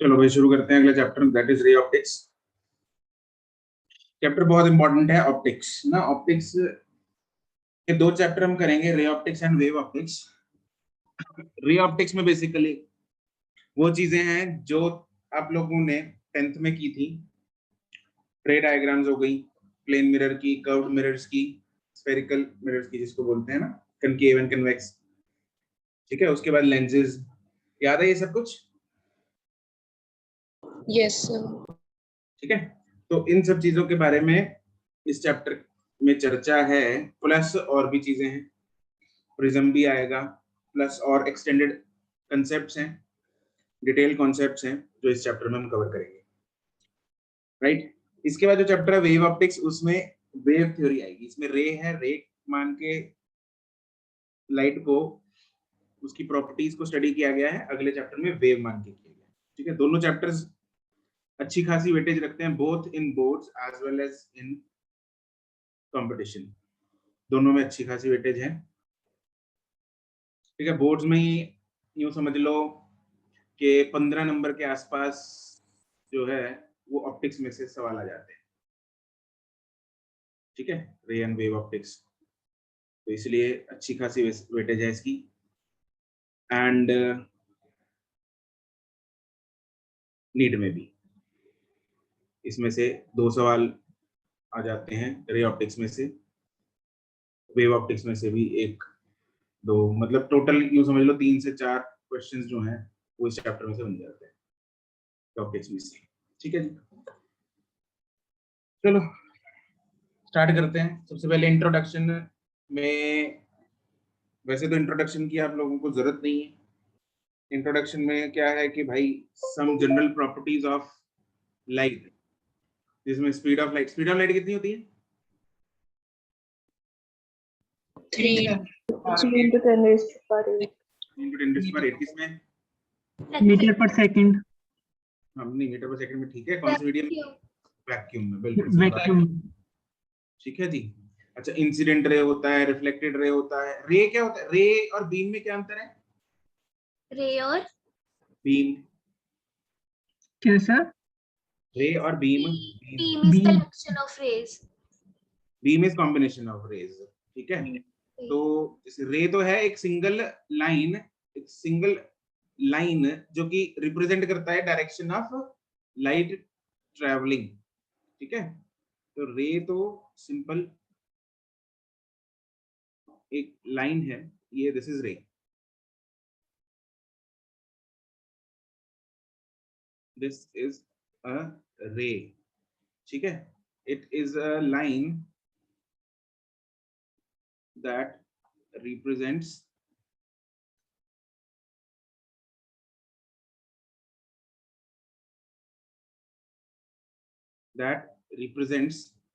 चलो भाई शुरू करते हैं अगला chapter, that is ray optics. Chapter बहुत इंपॉर्टेंट है ऑप्टिक्स ना। ऑप्टिक्स के दो चैप्टर हम करेंगे, ray optics and wave optics. Ray optics में बेसिकली वो चीजें हैं जो आप लोगों ने 10th में की थी। रे डायग्राम्स हो गई, प्लेन मिरर की, कर्व्ड मिरर्स की, स्फेरिकल मिरर्स की जिसको बोलते हैं ना, कनकेव एंड कन्वेक्स। ठीक है, उसके बाद लेंसेज। याद है ये सब कुछ? Yes sir. ठीक है, तो इन सब चीजों के बारे में इस चैप्टर में चर्चा है, प्लस और भी चीजें हैं। प्रिज्म भी आएगा, प्लस और एक्सटेंडेड कंसेप्ट्स हैं, डिटेल कॉन्सेप्ट्स हैं जो इस चैप्टर में हम कवर करेंगे। राइट, इसके बाद जो चैप्टर है वेव ऑप्टिक्स, उसमें वेव थ्योरी आएगी। इसमें रे है, रे मान के लाइट को, उसकी प्रॉपर्टीज को स्टडी किया गया है। अगले चैप्टर में वेव मान के किया गया है। ठीक है, दोनों चैप्टर्स अच्छी खासी वेटेज रखते हैं, both in boards as well as in competition. दोनों में अच्छी खासी वेटेज है। ठीक है, बोर्ड्स में ही यूं समझ लो कि 15 नंबर के आसपास जो है वो ऑप्टिक्स में से सवाल आ जाते हैं। ठीक है, रे एंड वेव ऑप्टिक्स, तो इसलिए अच्छी खासी वेटेज है इसकी। एंड नीट में भी इसमें से 2 सवाल आ जाते हैं, रे ऑप्टिक्स में से। वेव ऑप्टिक्स में से भी 1 2, मतलब टोटल यूं समझ लो 3 से 4 क्वेश्चंस जो हैं वो इस चैप्टर में से बन जाते हैं ऑप्टिक्स में से। ठीक है जी, चलो स्टार्ट करते हैं। सबसे पहले इंट्रोडक्शन में, वैसे तो इंट्रोडक्शन की आप लोगों को जरूरत नहीं है। इंट्रोडक्शन में क्या है कि भाई some general properties of light, जिसमें स्पीड ऑफ लाइट, कितनी होती है? 3 into 10 raised to power 8. 10⁻⁸ किसमें? मीटर पर सेकंड। हम नहीं, मीटर पर सेकंड में ठीक है। कौन से मीडियम? वैक्यूम में, बिल्कुल सही बात है। वैक्यूम। ठीक है जी। अच्छा, इंसिडेंट रे होता है, रिफ्लेक्टेड रे होता है। रे क्या होता है? रे और बीम में क्या अंतर है? रे और बीम, क्या सर? रे और beam. beam is beam. collection of rays. Beam is combination of rays. ठीक है, तो रे तो है एक सिंगल लाइन, एक सिंगल लाइन जो कि रिप्रेजेंट करता है डायरेक्शन ऑफ लाइट ट्रैवलिंग। ठीक है, तो रे तो सिंपल एक लाइन है, ये this is ray. This is a ray. ठीक है, it is a line that represents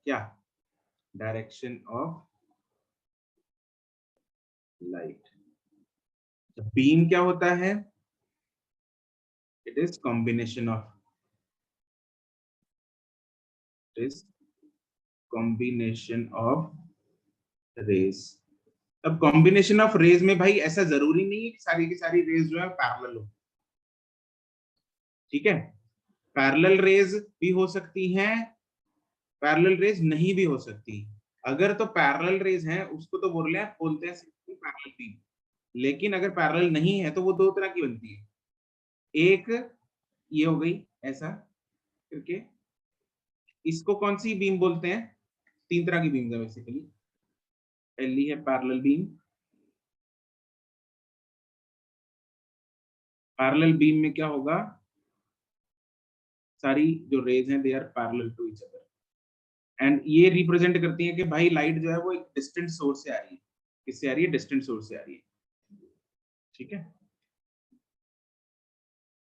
क्या? Direction of light. बीम क्या होता है? It is combination of, it is combination of rays. अब कॉम्बिनेशन ऑफ रेज में भाई ऐसा जरूरी नहीं है कि सारी की सारी रेज जो है पैरेलल हो। ठीक है, पैरेलल रेज भी हो सकती हैं, पैरेलल रेज नहीं भी हो सकती। अगर तो पैरेलल रेज हैं उसको तो बोलते हैं पैरेलल बीम। लेकिन अगर पैरेलल नहीं है तो वो 2 तरह की बनती है। एक ये हो गई ऐसा करके, इसको कौन सी बीम बोलते हैं? 3 तरह की बीम है बेसिकली। पहली है पैरेलल बीम। पैरेलल बीम में क्या होगा, सारी जो रेज हैं they are parallel to each other, and ये रिप्रेजेंट करती है कि भाई लाइट जो है वो एक डिस्टेंट सोर्स से आ रही है। किससे आ रही है? डिस्टेंट सोर्स से आ रही है। ठीक है,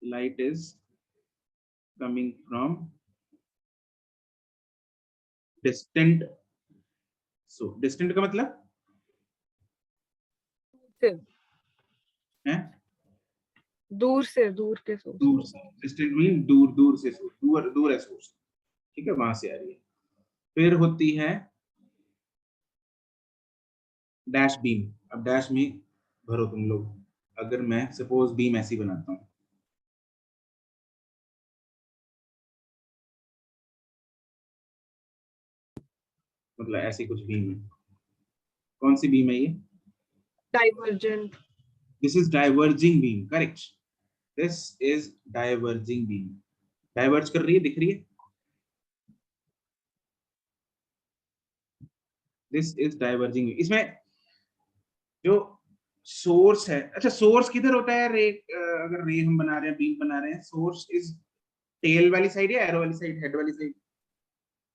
light is coming from distant. So distant का मतलब है दूर के सोर्स। दूर से। डिस्टेंट मीन दूर, दूर से सोर्स, दूर दूर है सोर्स। ठीक है, वहां से आ रही है। फिर होती है डैश बीम। अब डैश में भरो तुम लोग, अगर मैं सपोज बीम ऐसी बनाता हूं, मतलब ऐसी कुछ बीम है। कौन सी बीम है ये? Divergent. This is diverging beam, correct. This is diverging beam, diverge कर रही है, दिख रही है। This is diverging. इसमें जो सोर्स है, अच्छा सोर्स किधर होता है रे? अगर रे हम बना रहे हैं, बीम बना रहे हैं, सोर्स इज टेल वाली साइड या एरो वाली साइड, हेड वाली साइड?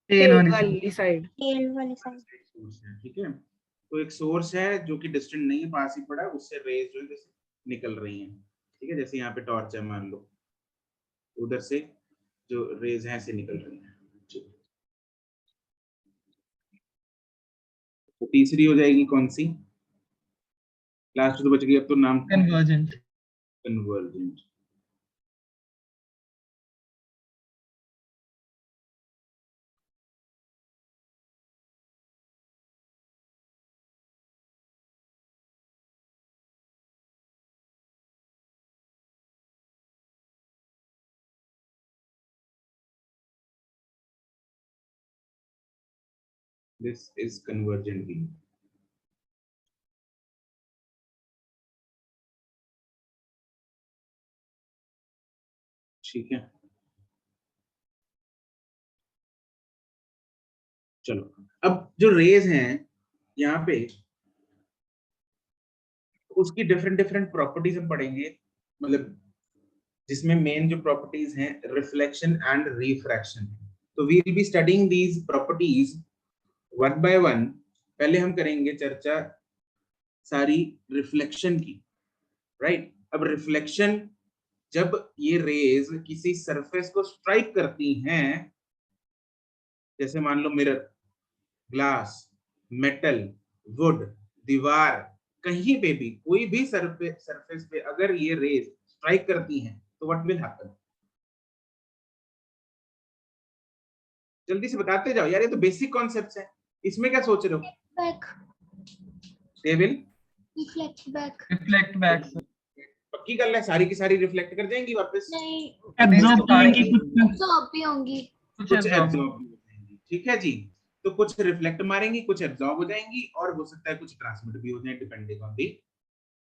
टेल वाली साइड। टेल वाली साइड। सोर्स है, ठीक है। तो एक सोर्स है जो कि डिस्टेंट नहीं है, पास ही पड़ा है, उससे रेज जो है जैसे निकल रही हैं, ठीक है। जैसे यहाँ पे टॉर्च है मान लो, उधर से जो रेज हैं ऐसे निकल रही हैं, ठीक। तो तीसरी हो जाएगी कौन सी? लास्ट तो बच गई, अब तो नाम convergent. Convergent. This is convergent beam, ठीक है। चलो अब जो रेज हैं यहाँ पे, उसकी डिफरेंट डिफरेंट प्रॉपर्टीज हम पढ़ेंगे। मतलब जिसमें मेन जो प्रॉपर्टीज हैं रिफ्लेक्शन एंड रिफ्रैक्शन, तो we will be studying these properties one by one. पहले हम करेंगे चर्चा सारी रिफ्लेक्शन की, राइट। अब रिफ्लेक्शन, जब ये रेज किसी सरफेस को स्ट्राइक करती हैं, जैसे मान लो मिरर, ग्लास, मेटल, वुड, दीवार, कहीं पे भी कोई भी सरफेस पे अगर ये रेज स्ट्राइक करती हैं तो व्हाट विल हैपन? जल्दी से बताते जाओ यार, ये तो बेसिक कॉन्सेप्ट्स हैं, इसमें क्या सोच रहे हो? Back. They will reflect back. Reflect back. पक्की गल है, सारी की सारी रिफ्लेक्ट कर जाएंगी वापस? नहीं, एब्जॉर्ब करेंगे कुछ। एब्जॉर्ब भी होंगी। कुछ एब्जॉर्ब भी हो जाएंगी, ठीक है जी। तो कुछ रिफ्लेक्ट मारेंगी, कुछ एब्जॉर्ब हो जाएंगी, और हो सकता है कुछ ट्रांसमिट भी हो जाए, डिपेंडिंग ऑन दी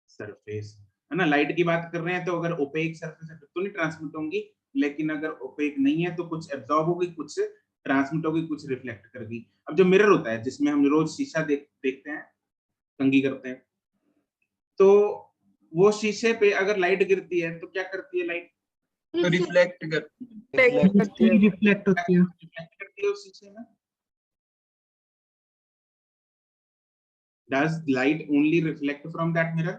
सरफेस, है ना। लाइट की बात कर रहे हैं तो अगर ओपेक सरफेस है तो नहीं ट्रांसमिट होंगी, लेकिन अगर ओपेक नहीं है तो कुछ एब्जॉर्ब होगी, कुछ ट्रांसमिट होगी, कुछ रिफ्लेक्ट कर दी। अब जो मिरर होता है जिसमें हम रोज शीशा देखते हैं, कंघी करते हैं, तो वो शीशे पे अगर लाइट गिरती है तो क्या करती है लाइट? रिफ्लेक्ट करती है। रिफ्लेक्ट होती है। रिफ्लेक्ट करती है उस शीशे में। Does light only reflect from that mirror?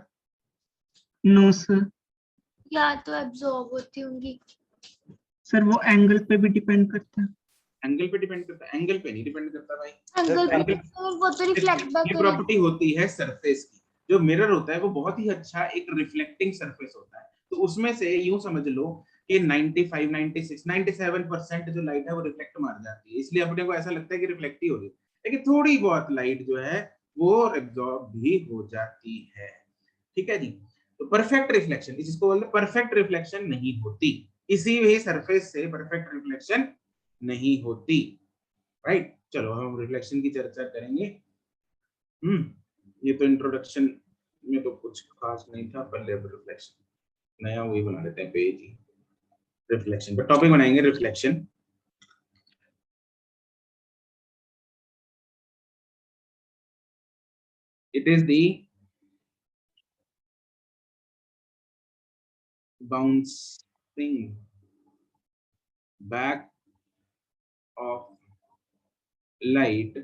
No sir. या तो एब्जॉर्ब होती होंगी। सर वो एंगल पे भी डिपेंड करता है। एंगल पे डिपेंड करता है? एंगल पे नहीं डिपेंड करता भाई। एंगल वो तो रिफ्लेक्ट बैक ये करेगी। प्रॉपर्टी होती है सरफेस की। जो मिरर होता है वो बहुत ही अच्छा एक रिफ्लेक्टिंग सरफेस होता है, तो उसमें से यूं समझ लो कि 95, 96, 97% जो लाइट है वो रिफ्लेक्ट मार जाती है, इसलिए अपने को ऐसा लगता है कि रिफ्लेक्ट ही हो रही है, लेकिन थोड़ी बहुत लाइट जो है वो एब्जॉर्ब भी हो जाती है, ठीक है जी। तो परफेक्ट रिफ्लेक्शन, इसको बोलते हैं परफेक्ट रिफ्लेक्शन नहीं होती, किसी भी सरफेस से परफेक्ट रिफ्लेक्शन नहीं होती, राइट। चलो हम रिफ्लेक्शन की चर्चा करेंगे। ये तो इंट्रोडक्शन में तो कुछ खास नहीं था, पहले अब रिफ्लेक्शन नया वही बना लेते हैं पेज ही, रिफ्लेक्शन पर टॉपिक बनाएंगे reflection. It is the bouncing back of light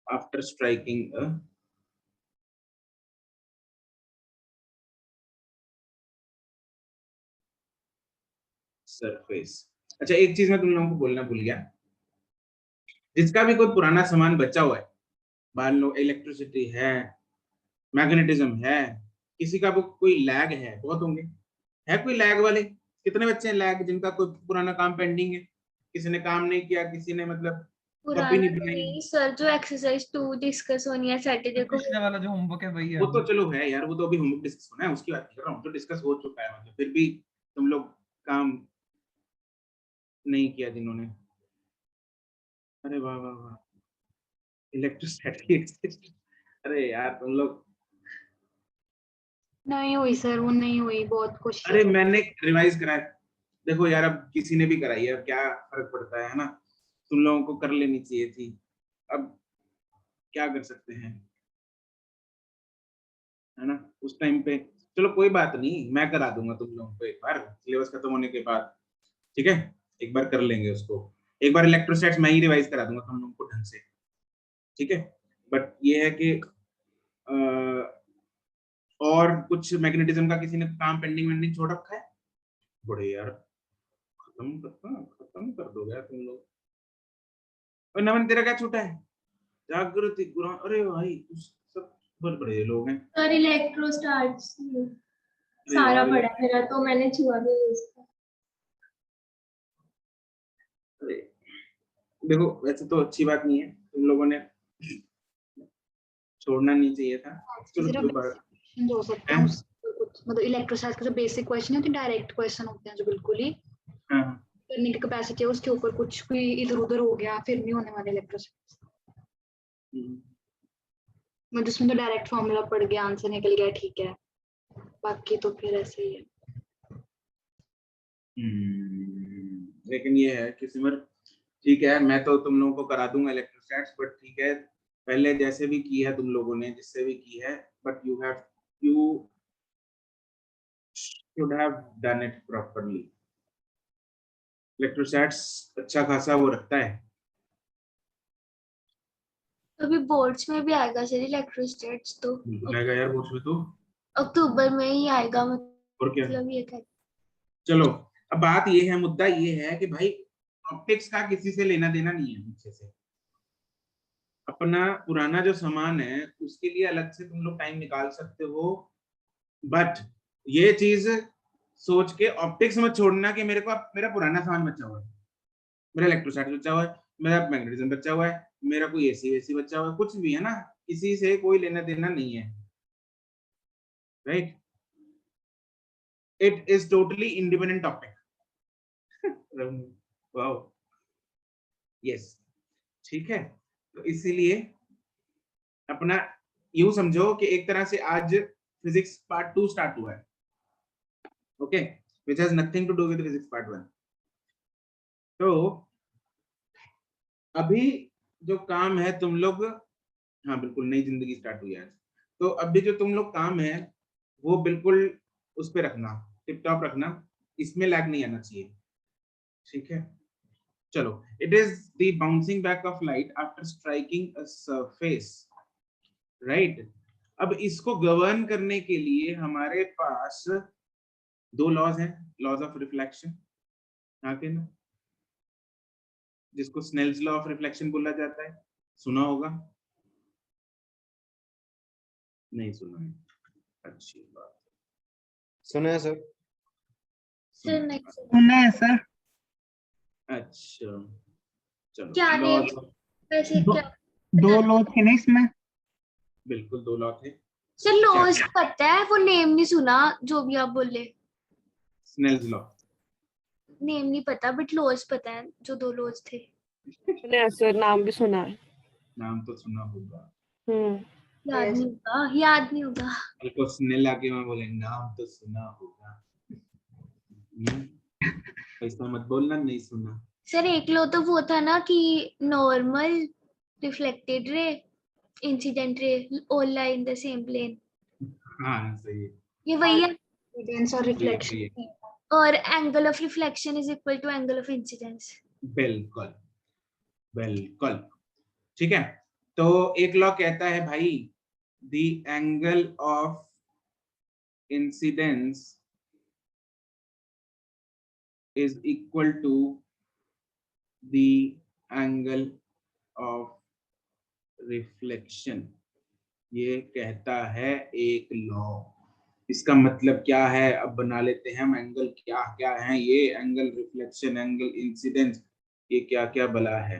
after striking a surface। अच्छा एक चीज मैं तुम लोगों को बोलना भूल गया, जिसका भी कोई पुराना सामान बचा हुआ है, मान लो इलेक्ट्रिसिटी है, मैग्नेटिज्म है, किसी का भी कोई लैग है, बहुत होंगे, है कोई लैग वाले? कितने बच्चे हैं लैग जिनका कोई पुराना काम पेंडिंग है, किसी ने काम नहीं किया, किसी ने मतलब कॉपी पुराना नहीं बनाई? नहीं सर, जो एक्सरसाइज 2 डिस्कस होनी है सैटरडे को। पिछले वाला जो होमवर्क है वही है। वो तो चलो है यार, वो तो अभी होमवर्क डिस्कस होना है, उसकी बात कर रहा हूँ, तो डिस्कस हो चुका है, मतलब फिर भी तुम लोग काम नहीं किया जिन्होंने, अरे वाह वाह वाह, इलेक्ट्रोस्टैटिक। अरे यार तुम लोग, नहीं हुई सर, वो नहीं हुई, बहुत कोशिश अरे है। मैंने रिवाइज करा है। देखो यार, अब किसी ने भी कराई है, अब क्या फर्क पड़ता है ना। तुम लोगों को कर लेनी चाहिए थी, अब क्या कर सकते हैं, है ना। उस टाइम पे चलो कोई बात नहीं, मैं करा दूंगा तुम लोगों को एक बार सिलेबस खत्म होने के बाद। ठीक है, एक बार कर लेंगे उसको। एक बार इलेक्ट्रोस्टैट्स मैं ही रिवाइज करा दूंगा तुम लोगों को ढंग से। ठीक है, बट ये है कि अ, और कुछ मैग्नेटिज्म का किसी ने काम पेंडिंग वेंडिंग छोड़ रखा है? बड़े यार, खत्म कर दोगे यार तुम लोग। और नमन तेरा क्या छूटा है? जागृति गुरा, अरे भाई सब बहुत बड़े लोग हैं। सर इलेक्ट्रोस्टार्स अरे सारा यार पड़ा है मेरा, तो मैंने छुआ भी नहीं उसका। अरे देखो, वैसे तो अच्छी बात नहीं है, तुम लोगों ने छोड़ना नहीं चाहिए था। चलो सिर्फ कोई बात बेसिक हो सकते है। हैं उससे कुछ, मतलब इलेक्ट्रोस्टैटिक्स के जो बेसिक क्वेश्चन है, तो डायरेक्ट क्वेश्चन होते हैं जो बिल्कुल ही हाँ करने की कैपेसिटी है, उसके ऊपर कुछ भी इधर उधर हो गया फिर नहीं होने वाले इलेक्ट्रोस्टैटिक्स। हम्म, मतलब जिसमें तो डायरेक्ट फॉर्मूला पड़ गया, आंसर निकल गया, ठीक है। बाकी तो फिर ऐसे ही है। लेकिन ये है कि सिमर, ठीक है मैं तो तुम लोगों को करा दूंगा इलेक्ट्रोस्टैट्स, बट ठीक है पहले जैसे भी की है तुम लोगों ने, जिससे भी की है, but you should have done it properly. इलेक्ट्रोस्टैट्स अच्छा खासा वो रखता है। अभी बोर्ड्स में भी आएगा सर इलेक्ट्रोस्टैट्स तो। बिल्कुल आएगा यार, वो उसमें तो। अक्टूबर में ही आएगा, और क्या, मतलब ये कह। चलो। अब बात ये है, मुद्दा ये है कि भाई ऑप्टिक्स का किसी से लेना देना नहीं है पीछे से। अपना पुराना जो सामान है उसके लिए अलग से तुम लोग टाइम निकाल सकते हो, बट ये चीज सोच के ऑप्टिक्स मत छोड़ना कि मेरे को अब मेरा पुराना सामान बचा हुआ है, मेरा इलेक्ट्रोस्टैट बचा हुआ है, मेरा मैग्नेटिज्म बचा हुआ है, मेरा कोई एसी वैसी बचा हुआ है, कुछ भी है ना, किसी से कोई लेना देना नहीं है। Right, it is totally independent topic. Wow, yes, ठीक है। तो इसीलिए अपना यूं समझो कि एक तरह से आज फिजिक्स पार्ट 2 स्टार्ट हुआ है। Okay, which has nothing to do with physics part 1। तो अभी जो काम है तुम लोग, हाँ बिल्कुल नई जिंदगी स्टार्ट हुई है आज। तो अभी जो तुम लोग काम है वो बिल्कुल उस पे रखना, टिप टॉप रखना, इसमें लैग नहीं आना चाहिए। ठीक है, चलो। It is the bouncing back of light after striking a surface, right. अब इसको गवर्न करने के लिए हमारे पास दो लॉज हैं, लॉज ऑफ रिफ्लेक्शन, यहाँ के ना, जिसको स्नेल्स लॉ ऑफ रिफ्लेक्शन बोला जाता है, सुना होगा? नहीं सुना है, अच्छी बात, सुना है सर। सुना सर है। नेक्स्ट सुना है सर। अच्छा, चलो क्या नेम, लॉज, वैसे दो, क्या दो बता। लोग थे ना इसमें। बिल्कुल दो लॉ थे। सर लॉज पता है, वो नेम नहीं सुना जो भी आप बोले। स्नेल्स लॉ, नेम नहीं पता बट लॉज पता है, जो दो लॉज थे। सुना है सर, नाम भी सुना है। नाम तो सुना होगा। हम्म। याद Yes. नहीं होगा, याद नहीं होगा। कल को स्नेल आके मैं बोले नाम तो सुना होगा। ऐसा मत बोलना नहीं सुना। सर एक लो तो वो था ना कि normal, reflected ray, incident ray, all lie in the same plane, हाँ सही है, ये वही है। Incidence और सही है, सही रिफ्लेक्शन। है। और angle of reflection is equal to angle of incidence. बिल्कुल बिल्कुल, ठीक है। तो एक लॉ कहता है भाई, the angle of incidence is equal to the angle of reflection, ये कहता है एक लॉ। इसका मतलब क्या है, अब बना लेते हैं हम, एंगल क्या क्या है ये, एंगल रिफ्लेक्शन, एंगल इंसिडेंस, ये क्या क्या बला है।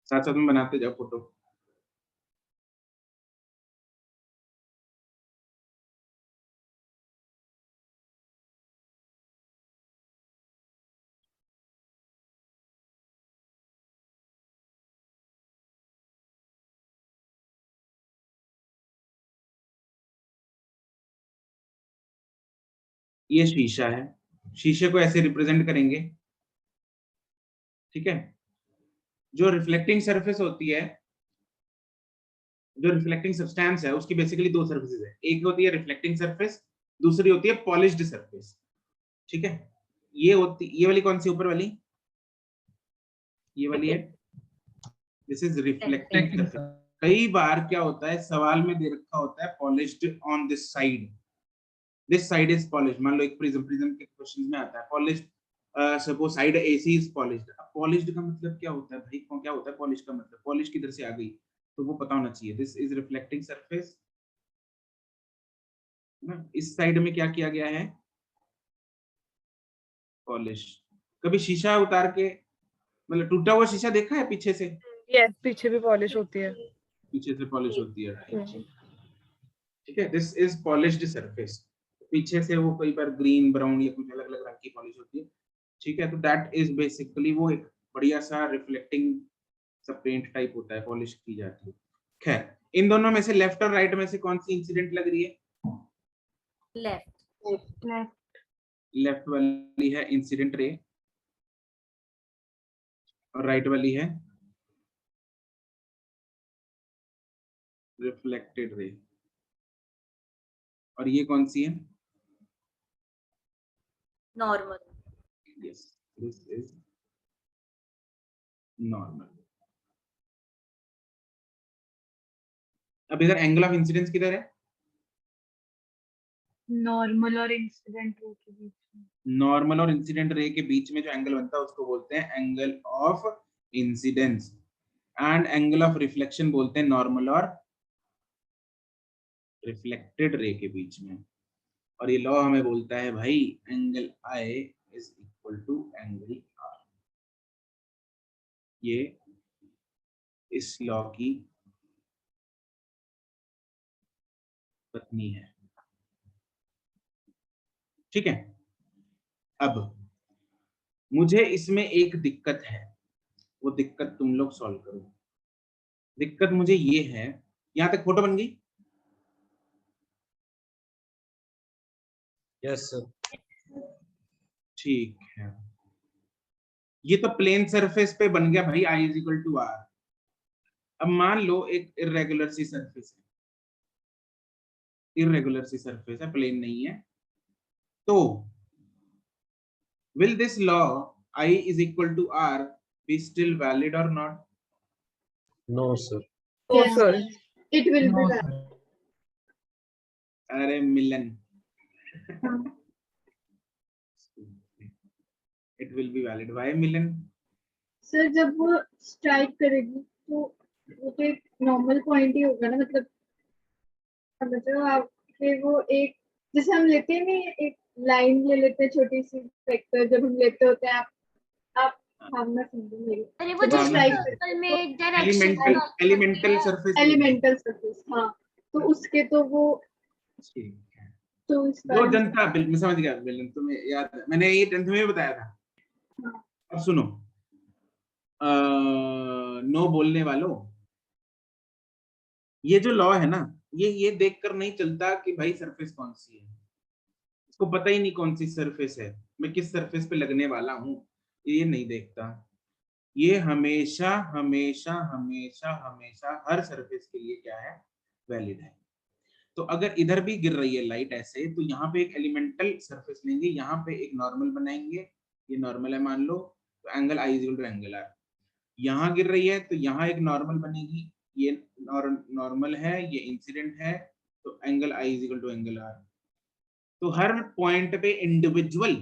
साथ साथ में बनाते जाओ फोटो। ये शीशा है, शीशे को ऐसे रिप्रेजेंट करेंगे, ठीक है। जो रिफ्लेक्टिंग सरफेस होती है, जो रिफ्लेक्टिंग सब्सटेंस है, उसकी बेसिकली दो सरफेसेस है, एक होती है रिफ्लेक्टिंग सरफेस, दूसरी होती है पॉलिश्ड सरफेस, ठीक है। ये वाली कौन सी ऊपर वाली, ये वाली है, दिस इज रिफ्लेक्टिंग सरफेस। कई बार क्या होता है, सवाल में दे रखा होता है polished on this side is polished. मान लो एक प्रिज्म के क्वेश्चन में आता है polished, suppose side AC is polished. अब पॉलिश्ड का मतलब क्या होता है भाई, क्या होता है पॉलिश का मतलब, पॉलिश किधर से आ गई, तो वो पता होना चाहिए। दिस इज रिफ्लेक्टिंग सरफेस ना, इस साइड में क्या किया गया है, पॉलिश। कभी शीशा उतार के, मतलब टूटा हुआ शीशा देखा है पीछे से, यस, पीछे भी पॉलिश होती है। पीछे से पॉलिश होती है, हम्म। ठीक है। दिस इज पॉलिश्ड सरफेस, पीछे से वो कई बार ग्रीन ब्राउन या कुछ अलग अलग रंग की पॉलिश होती है, ठीक है। तो दैट इज बेसिकली वो एक बढ़िया सा रिफ्लेक्टिंग सा पेंट टाइप होता है, पॉलिश की जाती है। खैर, इन दोनों में से लेफ्ट और राइट में से कौन सी इंसिडेंट लग रही है, लेफ्ट। लेफ्ट वाली है इंसिडेंट रे और राइट वाली है रिफ्लेक्टेड रे। और ये कौन सी है, normal. Yes, this is normal. अब इधर एंगल ऑफ इंसिडेंस किधर है, नॉर्मल और इंसिडेंट रे के बीच में। नॉर्मल और इंसिडेंट रे के बीच में जो एंगल बनता है उसको बोलते हैं angle of incidence, and angle of reflection बोलते हैं नॉर्मल और रिफ्लेक्टेड रे के बीच में। और ये लॉ हमें बोलता है भाई angle I is equal to angle R. ये इस लॉ की पत्नी है, ठीक है। अब मुझे इसमें एक दिक्कत है, वो दिक्कत तुम लोग सॉल्व करो। दिक्कत मुझे ये है, यहां तक फोटो बन गई, यस सर। ठीक है। ये तो प्लेन सरफेस पे बन गया भाई, आई इज इक्वल टू आर। अब मान लो एक इरेगुलर सी सरफेस है, इरेगुलर सी सरफेस है, प्लेन नहीं है, तो will this law I is equal to R be still valid or not? No sir. Oh Yes, sir, it will be valid. अरे Milan, it will be valid. Why Milan? Sir जब वो strike करेगी तो वो तो एक नॉर्मल पॉइंट ही होगा ना, मतलब समझ रहे हो आप, फिर वो एक, जैसे हम लेते हैं नहीं, एक लाइन ले लेते हैं छोटी सी वेक्टर, जब हम लेते होते हैं, आप भावना समझेंगे। अरे वो जब भावना जैसे स्ट्राइक समझ- सर्कल में direction elemental elemental surface, elemental surface, हाँ, तो उसके तो वो, ठीक है। तो इस जो कारण से, जनता बिल मैं समझ गया, मिलन तुम्हें याद है, मैंने ये 10th में भी बताया था। हाँ, अब सुनो, नो बोलने वालों, ये जो लॉ है ना, ये देखकर नहीं चलता कि भाई सरफेस कौन सी है, इसको पता ही नहीं कौन सी सरफेस है, मैं किस सरफेस पे लगने वाला हूँ, ये नहीं देखता। ये हमेशा हमेशा हमेशा हमेशा हर सरफेस के लिए क्या है, वैलिड है। तो अगर इधर भी गिर रही है लाइट ऐसे, तो यहाँ पे एक एलिमेंटल सरफेस लेंगे, यहाँ पे एक नॉर्मल बनाएंगे, ये नॉर्मल है मान लो, तो angle I is equal to angle R. यहाँ गिर रही है तो यहाँ एक नॉर्मल बनेगी, ये नॉर्मल है, ये इंसिडेंट है, तो angle I is equal to angle R. तो हर पॉइंट पे इंडिविजुअल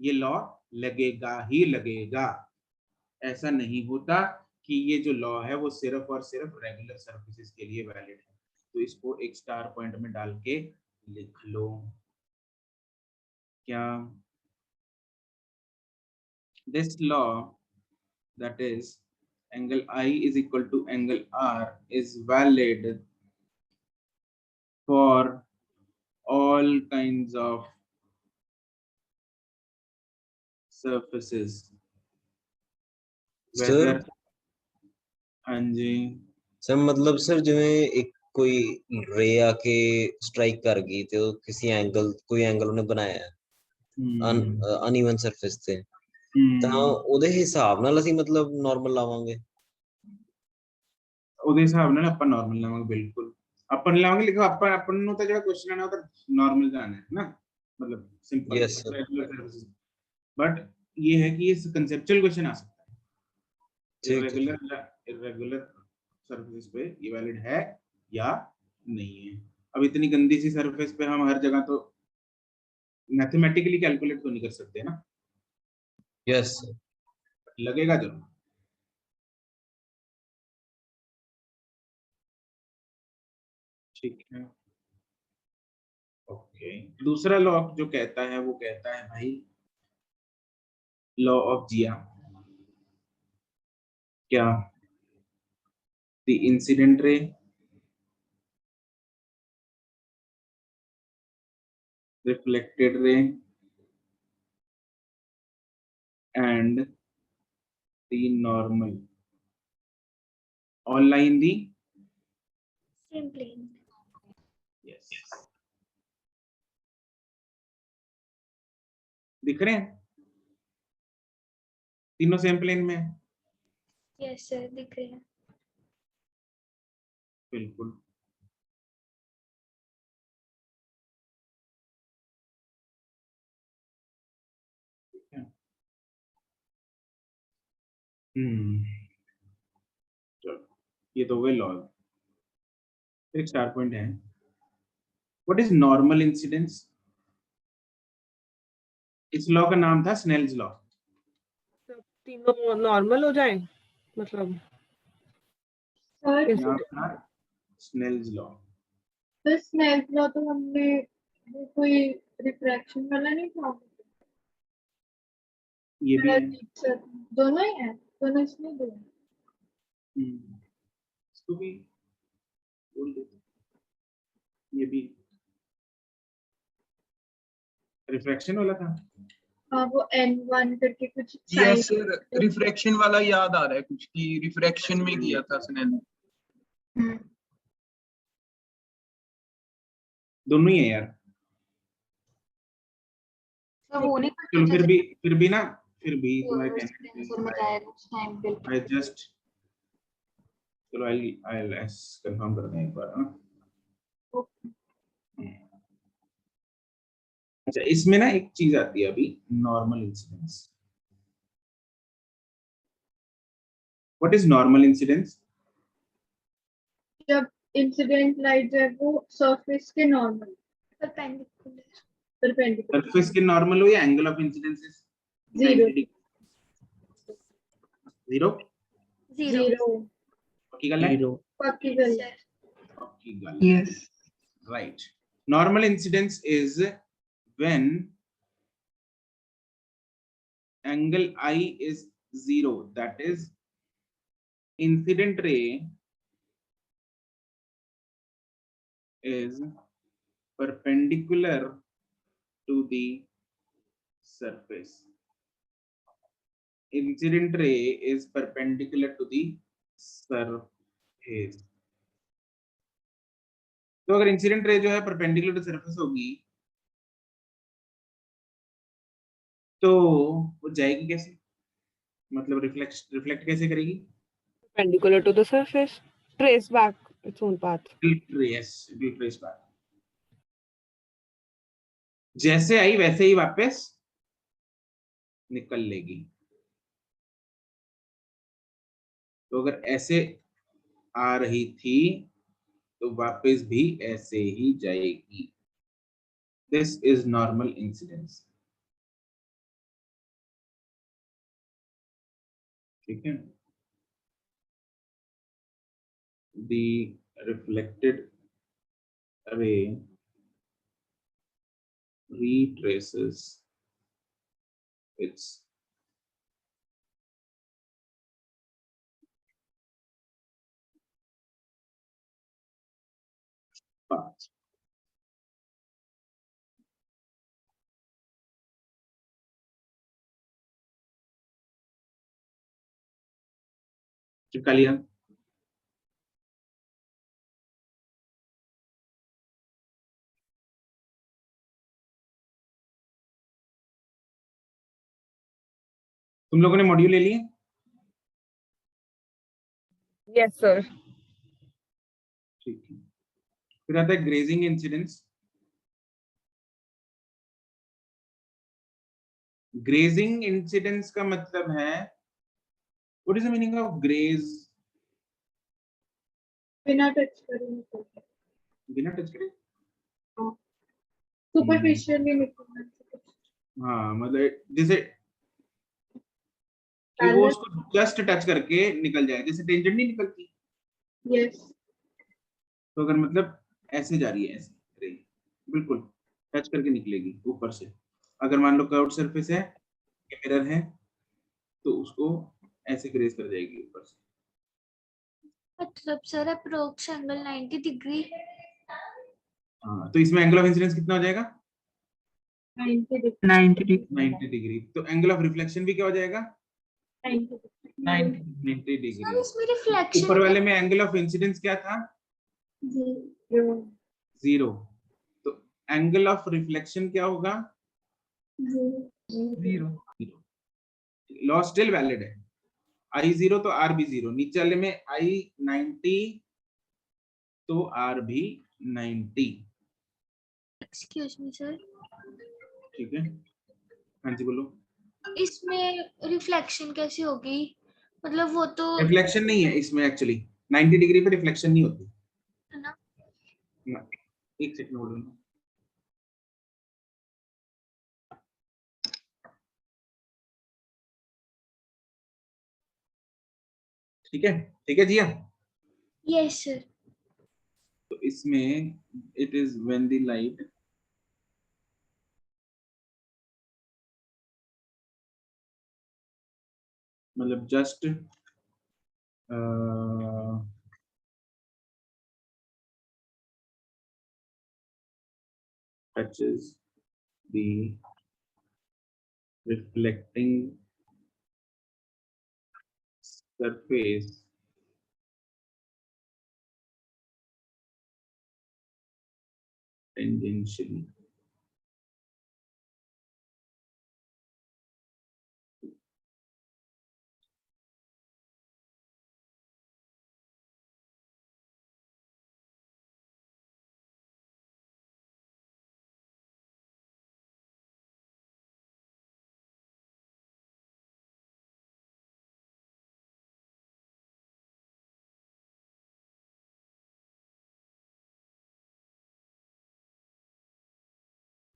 ये लॉ लगेगा ही लगेगा। ऐसा नहीं होता कि ये जो लॉ है वो सिर्फ और सिर्फ रेगुलर सर्फेसिस के लिए वैलिड है। तो इसको एक स्टार पॉइंट में डाल के लिख लो। क्या this law, that is angle I is equal to angle R is valid for all kinds of surfaces, Sir? whether हाँ जी सर मतलब सर जिवें एक कोई रे आके स्ट्राइक कर गई ते ਉਹ ਕਿਸੇ ਐਂਗਲ ਕੋਈ ਐਂਗਲ ਉਹਨੇ ਬਣਾਇਆ ਹੈ ਅਨਈਵਨ ਸਰਫੇਸ ਤੇ ਤਾਂ ਉਹਦੇ ਹਿਸਾਬ ਨਾਲ ਅਸੀਂ ਮਤਲਬ ਨਾਰਮਲ ਲਾਵਾਂਗੇ ਉਹਦੇ ਹਿਸਾਬ ਨਾਲ ਆਪਾਂ ਨਾਰਮਲ ਲਾਵਾਂਗੇ ਬਿਲਕੁਲ ਆਪਾਂ ਨੇ ਲਾਵਾਂਗੇ ਲਿਖੋ ਆਪਾਂ ਨੂੰ ਤਾਂ ਜਿਹੜਾ ਕੁਐਸਚਨ ਆਣਾ ਉਹ ਤਾਂ ਨਾਰਮਲ जाना है ना मतलब simple Yes, sir. Regular surface but ये है कि ये कंसेप्चुअल क्वेश्चन आ सकता है ठीक है। इरेगुलर सरफेस पे ये वैलिड है या नहीं है। अब इतनी गंदी सी सरफेस पे हम हर जगह तो मैथमेटिकली कैलकुलेट तो नहीं कर सकते ना, यस लगेगा जरूर। ठीक है ओके, दूसरा लॉ जो कहता है वो कहता है भाई लॉ ऑफ जिया, क्या the incident ray reflected ray and the normal all lie in the same plane. yes दिख रहे हैं तीनों सेम प्लेन में है? Yes sir, दिख रहे हैं। बिल्कुल चलो ये तो वे लॉ, एक स्टार पॉइंट है। What is normal incidence? इस लॉ का नाम था स्नेल्स लॉ। सब तीनों नॉर्मल हो जाए मतलब सर कैसे? नाम था स्नेल्स लॉ। तो स्नेल लॉ तो हमने वो कोई रिफ्रैक्शन वाला नहीं था, ये भी है। सर दोनों ही है, दोनों इसमें दो हैं। इसको भी बोल दो, ये भी रिफ्रैक्शन वाला था। हाँ वो N1 करके कुछ यस सर, रिफ्रैक्शन वाला याद आ रहा है कुछ कि रिफ्रैक्शन में किया था स्नेल। दोनों ही है यार। तो वो नहीं चलो फिर भी ना फिर भी तुम्हारे आंसर में आया कुछ टाइम पे। आई जस्ट चलो आई कंफर्म कर दें एक बार ना। अच्छा इसमें ना एक चीज आती है अभी, normal incidence. What is normal incidence? जब इंसिडेंट लाइट है वो सरफेस के नॉर्मल परपेंडिकुलर सरफेस के नॉर्मल हो या angle of incidence is 0 zero. Zero पक्की गल है? पक्की गल है। पक्की गल। Yes Right. Normal incidence is when angle I is 0. That is, incident ray is perpendicular to the surface. Incident ray is perpendicular to the surface. तो अगर इंसिडेंट रे जो है परपेंडिकुलर टू सरफेस होगी तो वो जाएगी कैसे, मतलब रिफ्लेक्ट कैसे करेगी? perpendicular to the surface, trace back its own path. Trace back. जैसे आई वैसे ही वापस निकल लेगी। तो अगर ऐसे आ रही थी तो वापस भी ऐसे ही जाएगी। This is normal incidence. ठीक है, the reflected ray retraces its path. चिपका लिया। तुम लोगों ने मॉड्यूल ले लिए? Yes sir. ठीक है, फिर आता है ग्रेजिंग इंसिडेंस। ग्रेजिंग इंसिडेंस का मतलब है, what is the meaning of graze? बिना टच करे निकल गया। बिना टच करे? सुपरफिशियली निकलना से कुछ हाँ, मतलब जैसे कि वो पैरेलल। उसको जस्ट टच करके निकल जाए, जैसे टेंजेंट नहीं निकलती, यस। तो अगर मतलब ऐसे जा रही है, ऐसे रे, बिल्कुल टच करके निकलेगी ऊपर से। अगर मान लो कर्व्ड सरफेस है, ये मिरर है, तो उसको ऐसे ग्रेज कर जाएगी ऊपर से। मतलब सर अप्रोक्स एंगल 90 डिग्री। हाँ, तो इसमें एंगल ऑफ इंसिडेंस कितना हो जाएगा? 90 डिग्री। 90 डिग्री। तो एंगल ऑफ रिफ्लेक्शन भी क्या हो जाएगा? 90 सर डिग्री। इसमें रिफ्लेक्शन ऊपर वाले में एंगल ऑफ इंसिडेंस क्या था? 0। तो एंगल ऑफ रिफ्लेक्शन क्या होगा? 0। लॉ स्टिल वैलिड है। I 0 तो R भी 0, नीचे वाले में I 90 तो R भी 90। एक्सक्यूज मी सर, ठीक है, हाँ जी बोलो। इसमें रिफ्लेक्शन कैसी होगी? मतलब वो तो रिफ्लेक्शन नहीं है इसमें एक्चुअली, 90 डिग्री पे रिफ्लेक्शन नहीं होती है ना। ना। एक सेकंड बोलो ना। ठीक है, ठीक है जिया। Yes sir. तो इसमें it is when the light मतलब just touches the reflecting surface tangentially.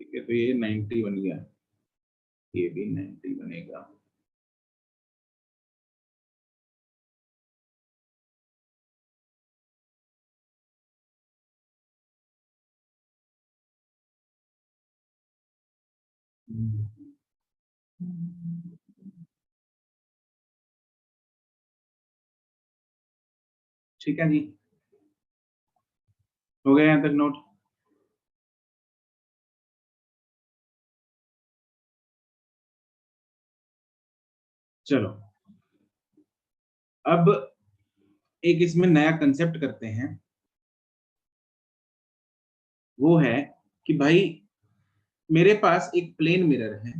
ठीक है, तो ये 90 बन गया, ये भी 90 बनेगा। ठीक है जी, हो गया यहाँ तक नोट? चलो अब एक इसमें नया कंसेप्ट करते हैं, वो है कि भाई मेरे पास एक प्लेन मिरर है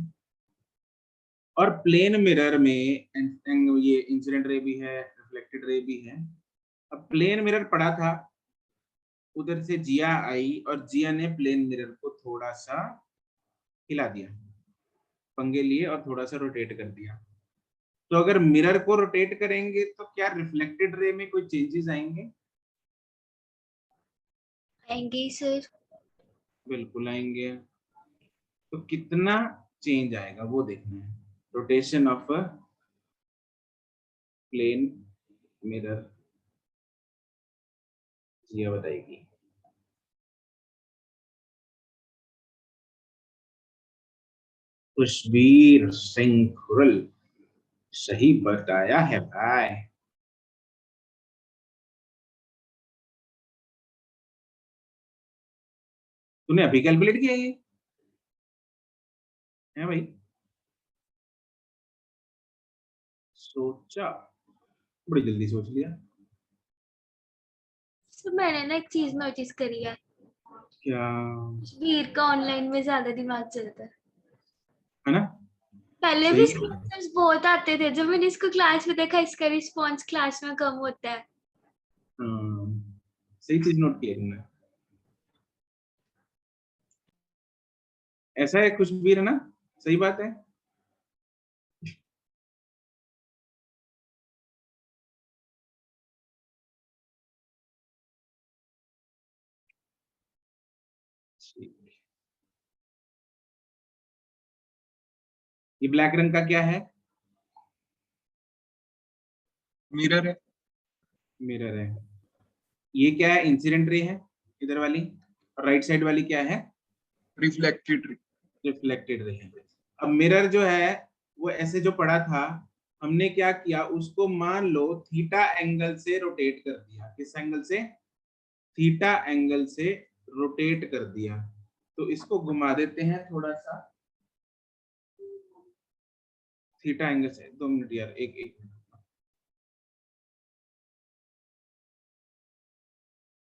और प्लेन मिरर में ये इंसिडेंट रे भी है, रिफ्लेक्टेड रे भी है। अब प्लेन मिरर पड़ा था, उधर से जिया आई और जिया ने प्लेन मिरर को थोड़ा सा हिला दिया, पंगे लिए और थोड़ा सा रोटेट कर दिया। तो अगर मिरर को रोटेट करेंगे तो क्या रिफ्लेक्टेड रे में कोई चेंजेस आएंगे? आएंगे सर। बिल्कुल आएंगे। तो कितना चेंज आएगा वो देखना है। रोटेशन ऑफ प्लेन मिरर ये बताएगी। खुशबीर सिंह खुरल, सही बताया है भाई। तूने अभी कैलकुलेट किया ये है भाई? सोचा, बड़ी जल्दी सोच लिया। तो मैंने ना एक चीज नोटिस करी है, क्या? वीर का ऑनलाइन में ज्यादा दिमाग चलता है ना? पहले सही भी है। इसके आंसर्स बहुत आते थे, जब मैंने इसको क्लास में देखा इसका रिस्पॉन्स क्लास में कम होता है। सही चीज नोट की है तुमने। ऐसा है खुशबीर, है ना? सही बात है। ये ब्लैक रंग का क्या है? मिरर है। मिरर है। ये क्या है? इंसिडेंट रे है इधर वाली, और राइट साइड वाली क्या है? Reflected ray. रिफ्लेक्टेड रे है। अब मिरर जो है वो ऐसे जो पड़ा था, हमने क्या किया, उसको मान लो थीटा एंगल से रोटेट कर दिया। किस एंगल से? थीटा एंगल से रोटेट कर दिया। तो इसको घुमा देते हैं थोड़ा सा थीटा एंगल से। 2 मिनट यार, एक